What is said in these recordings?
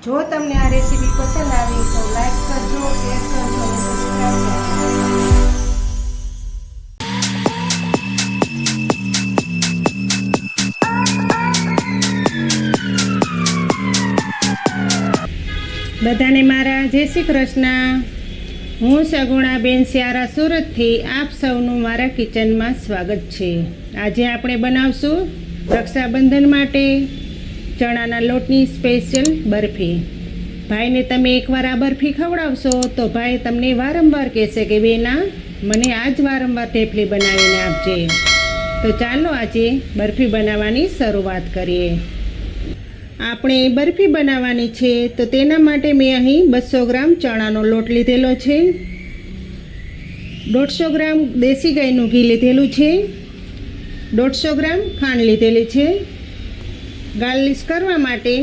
જો તમને આ રેસીપી પસંદ આવી તો લાઈક કરજો, શેર કરજો અને સબસ્ક્રાઇબ કરજો। બધાને મારા જય શ્રી કૃષ્ણ। હું સગુણાબેન સ્યારા સુરતથી આપ સૌનું મારા કિચનમાં સ્વાગત છે। આજે આપણે બનાવશું રક્ષાબંધન માટે ચણાના લોટની સ્પેશિયલ બરફી। ભાઈને તમે એકવાર આ બરફી ખવડાવશો તો ભાઈ તમને વારંવાર કહેશે કે બેના મને આજ વારંવાર ઢેફલી બનાવીને આપજે। તો ચાલો આજે બરફી બનાવવાની શરૂઆત કરીએ। આપણે બરફી બનાવવાની છે તો તેના માટે મેં અહીં 200 ગ્રામ ચણાનો લોટ લીધેલો છે, 150 ગ્રામ દેશી ગાયનું ઘી લીધેલું છે, 150 ગ્રામ ખાંડ લીધેલી છે, ગાર્નિશ કરવા માટે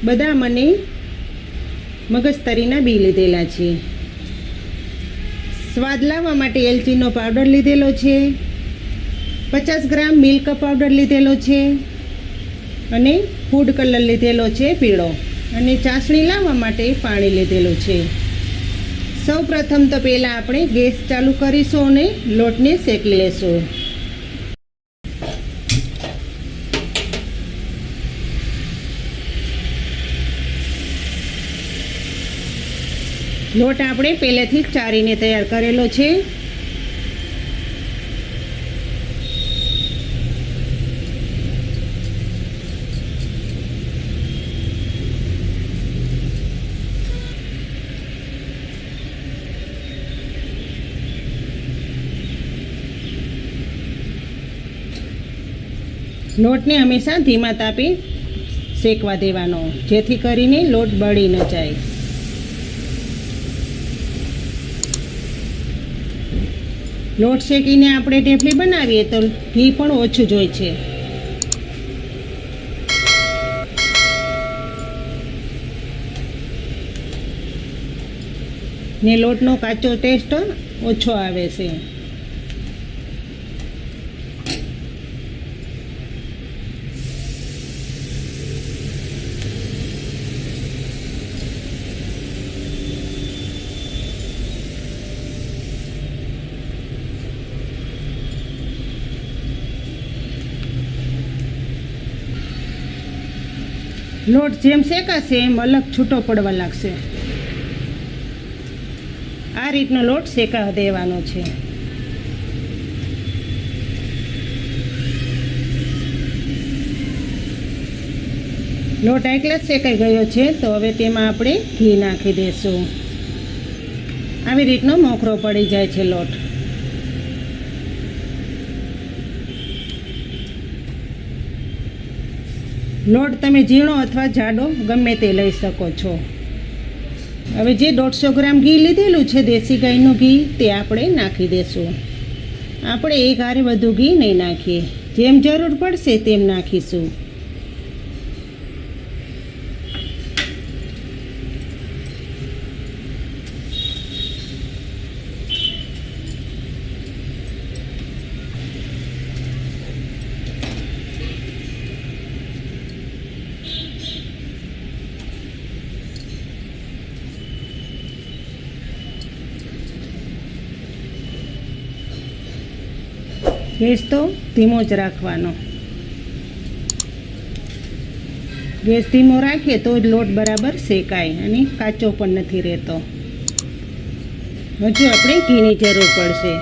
બદામ અને મગજતરીના બી લીધેલા છે, સ્વાદ લાવવા માટે એલચીનો પાવડર લીધેલો છે, 50 ગ્રામ મિલ્ક પાવડર લીધેલો છે અને ફૂડ કલર લીધેલો છે પીળો, અને ચાસણી લાવવા માટે પાણી લીધેલું છે। સૌ પ્રથમ તો પહેલાં આપણે ગેસ ચાલુ કરીશું અને લોટને શેકી લેશું। લોટ આપણે પહેલેથી જ ચારીને તૈયાર કરેલો છે। લોટને હંમેશા ધીમા તાપે શેકવા દેવાનો, જેથી કરીને લોટ બળી ન જાય। લોટ શેકીને આપણે ઢેફલી બનાવીએ તો ઘી પણ ઓછું જોઈએ છે। ને લોટનો કાચો ટેસ્ટ ઓછો આવે છે। લોટ જેમ શેકાશે એમ અલગ છૂટો પડવા લાગશે। આ રીતનો લોટ શેકાવા દેવાનો છે। લોટ એકલા શેકાઈ ગયો છે તો હવે તેમાં આપણે ઘી નાખી દઈશું। આવી રીતનો મોખરો પડી જાય છે લોટ। લોટ તમે ઝીણો અથવા જાડો ગમે તે લઈ શકો છો। હવે જે 150 ગ્રામ ઘી લીધેલું છે દેશી ગાયનું ઘી તે આપણે નાખી દઈશું। આપણે એક હારે વધુ ઘી નહીં નાખીએ, જેમ જરૂર પડશે તેમ નાખીશું। ગેસ તો ધીમો જ રાખવાનો। ગેસ ધીમો રાખીએ તો જ લોટ બરાબર શેકાય અને કાચો પણ નથી રહેતો। હજુ આપણે ઘીની જરૂર પડશે।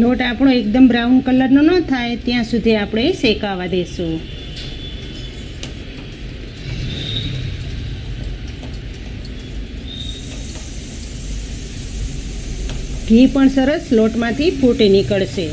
લોટ આપણો એકદમ બ્રાઉન કલરનો ન થાય ત્યાં સુધી આપણે શેકાવા દઈશું। ઘી પણ સરસ લોટમાંથી ફૂટી નીકળશે।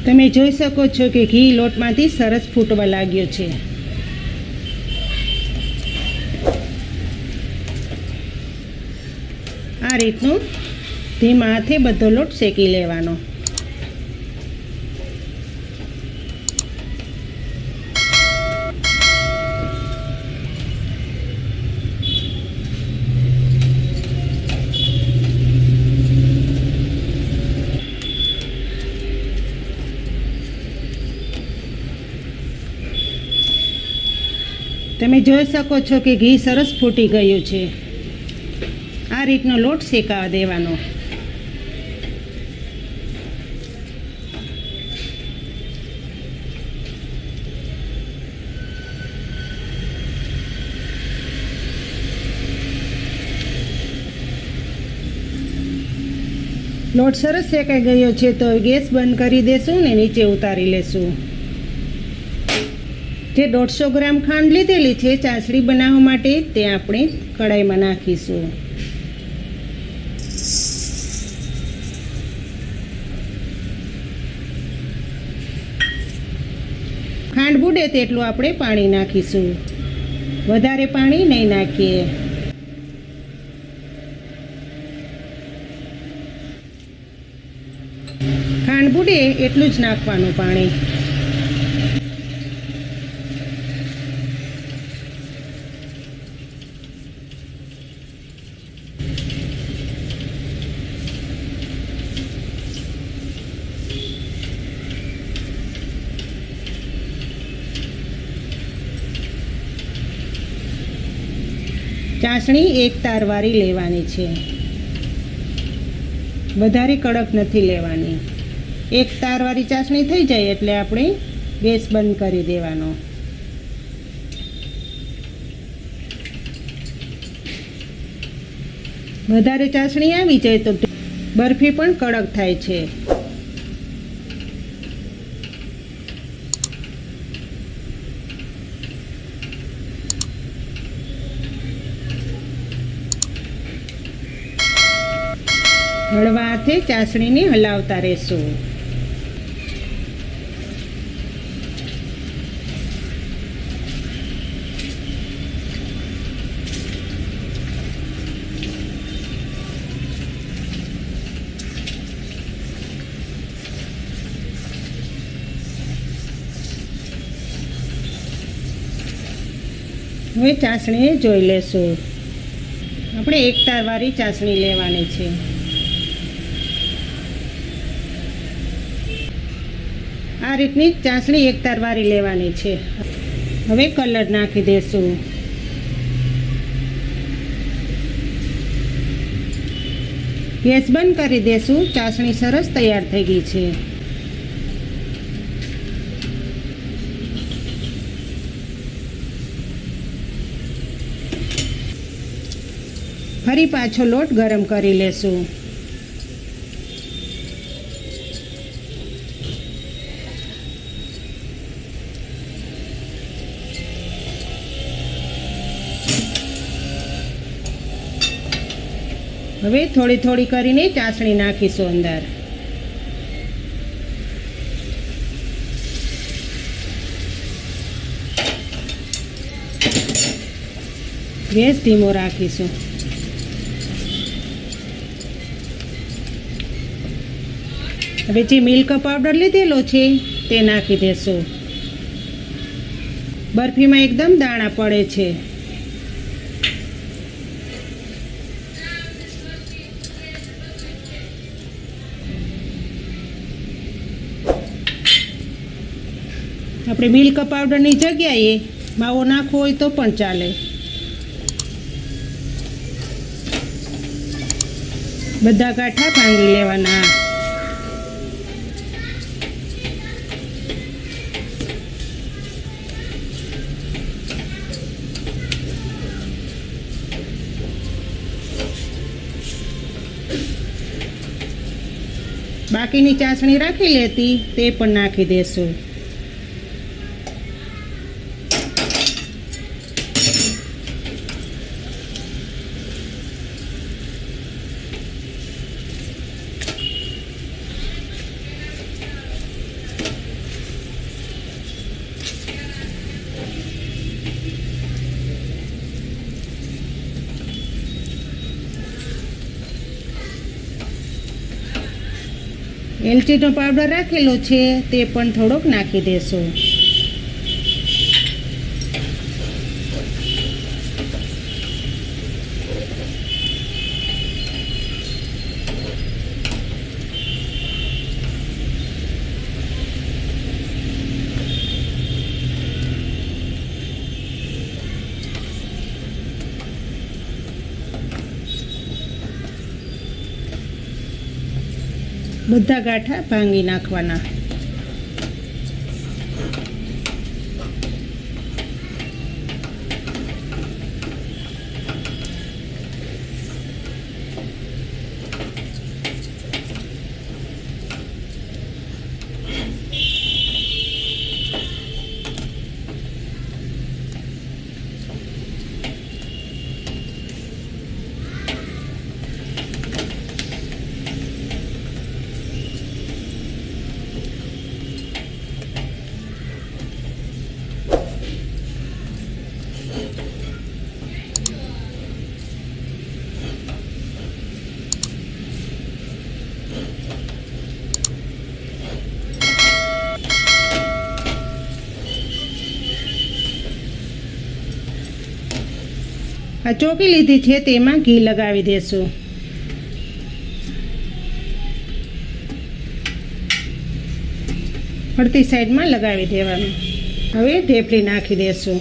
તમે જોઈ શકો છો કે ઘી લોટમાંથી સરસ ફૂટવા લાગ્યો છે. આ રીતનું ધીમા હાથે બધો લોટ શેકી લેવાનો. તમે જોઈ શકો છો કે ઘી સરસ ફૂટી ગયું છે. આ રીતનો લોટ શેકાવા દેવાનો. લોટ સરસ શેકાઈ ગયો છે તો ગેસ બંધ કરી દેશું ને નીચે ઉતારી લેશું. જે 150 ગ્રામ ખાંડ લીધેલી છે ચાસણી બનાવવા માટે તે આપણે કડાઈમાં નાખીશું. ખાંડ બુડે તેટલું આપણે પાણી નાખીશું. વધારે પાણી નહીં નાખીએ. ખાંડ બુડે એટલું જ નાખવાનું પાણી. ચાસણી એક તારવાળી લેવાની છે. વધારે કડક નથી લેવાની. એક તારવાળી ચાસણી થઈ જાય એટલે આપણે ગેસ બંધ કરી દેવાનો. વધારે ચાસણી આવી જાય તો બરફી પણ કડક થાય છે. હળવા હાથે ચાસણીને હલાવતા રહેશું. હવે ચાસણી જોઈ લેશું. આપણે એક તારવાળી ચાસણી લેવાની છે. આ રીતની ચાસણી એક તારવાળી લેવાની છે. હવે કલર નાખી દેશું. ગેસ બંધ કરી દેશું. ચાસણી સરસ તૈયાર થઈ ગઈ છે. ફરી પાછો લોટ ગરમ કરી લેશું. હવે થોડી થોડી કરીને ચાસણી નાખીશું અંદર. ગેસ ધીમો રાખીશું. હવે જે મિલ્ક પાવડર લીધેલો છે તે નાખી દેશું. બરફીમાં એકદમ દાણા પડે છે. આપણે મિલ્ક પાવડરની જગ્યાએ માવો નાખવો હોય તો પણ ચાલે. બધા ગાંઠા ભાંગી લેવાના. બાકીની ચાસણી રાખી લેતી તે પણ નાખી દેશું. એલચીનો પાવડર રાખેલો છે તે પણ થોડોક નાખી દેશું. બધા ગાંઠા ભાંગી નાખવાના. આ ચોકી લીધી છે તેમાં ઘી લગાવી દેશું. ફરતી સાઈડમાં લગાવી દેવાનું. હવે ઢેફલી નાખી દેશું.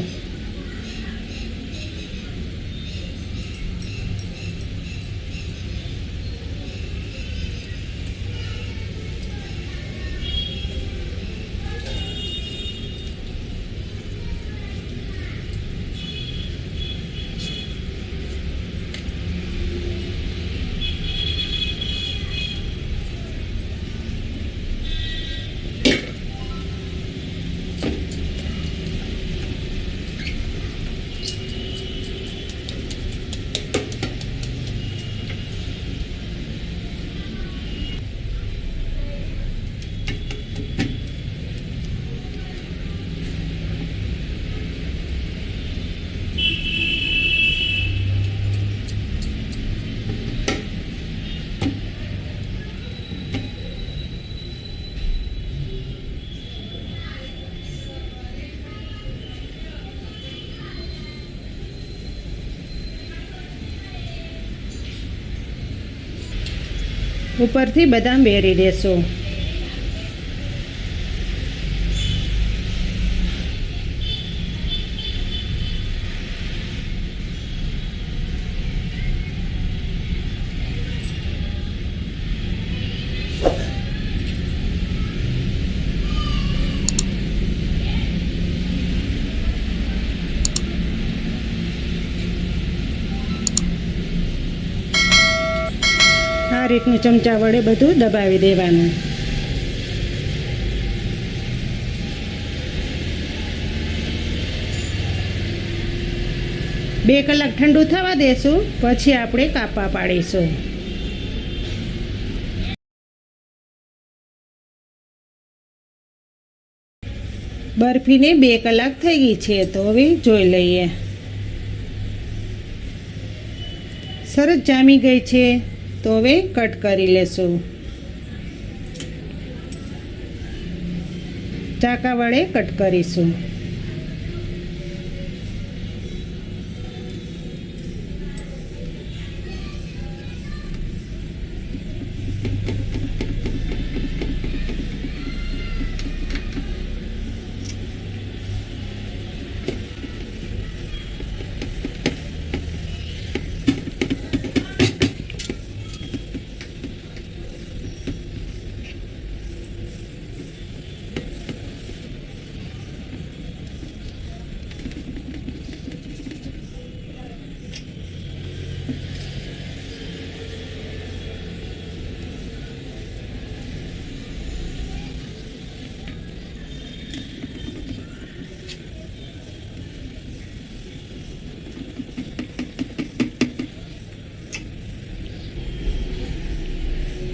ઉપરથી બદામ વેરી દેશું. આ રીતનું ચમચા વડે બધું દબાવી દેવાનું. બે કલાક ઠંડુ થવા દેશું, પછી આપણે કાપા પાડીશું. બરફીને 2 કલાક થઈ ગઈ છે, તો હવે જોઈ લઈએ. સરસ જામી ગઈ છે, તો હવે કટ કરી લેશું. ચાકા વડે કટ કરીશું.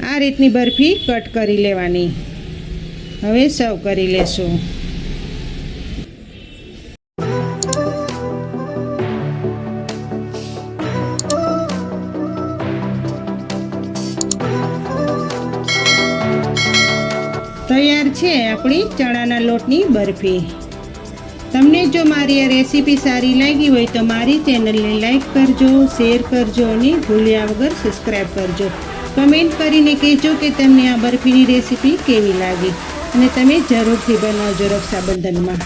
આ રીતની બરફી કટ કરી લેવાની. હવે સર્વ કરી લેશું. તૈયાર છે આપણી ચણાના લોટની બરફી. તમને જો મારી આ રેસીપી સારી લાગી હોય તો મારી ચેનલને લાઈક કરજો, શેર કરજો અને ભૂલ્યા વગર સબસ્ક્રાઈબ કરજો. કમેન્ટ કરીને કહેજો કે તમને આ બરફીની રેસીપી કેવી લાગી અને તમે જરૂરથી બનાવજો રક્ષાબંધનમાં.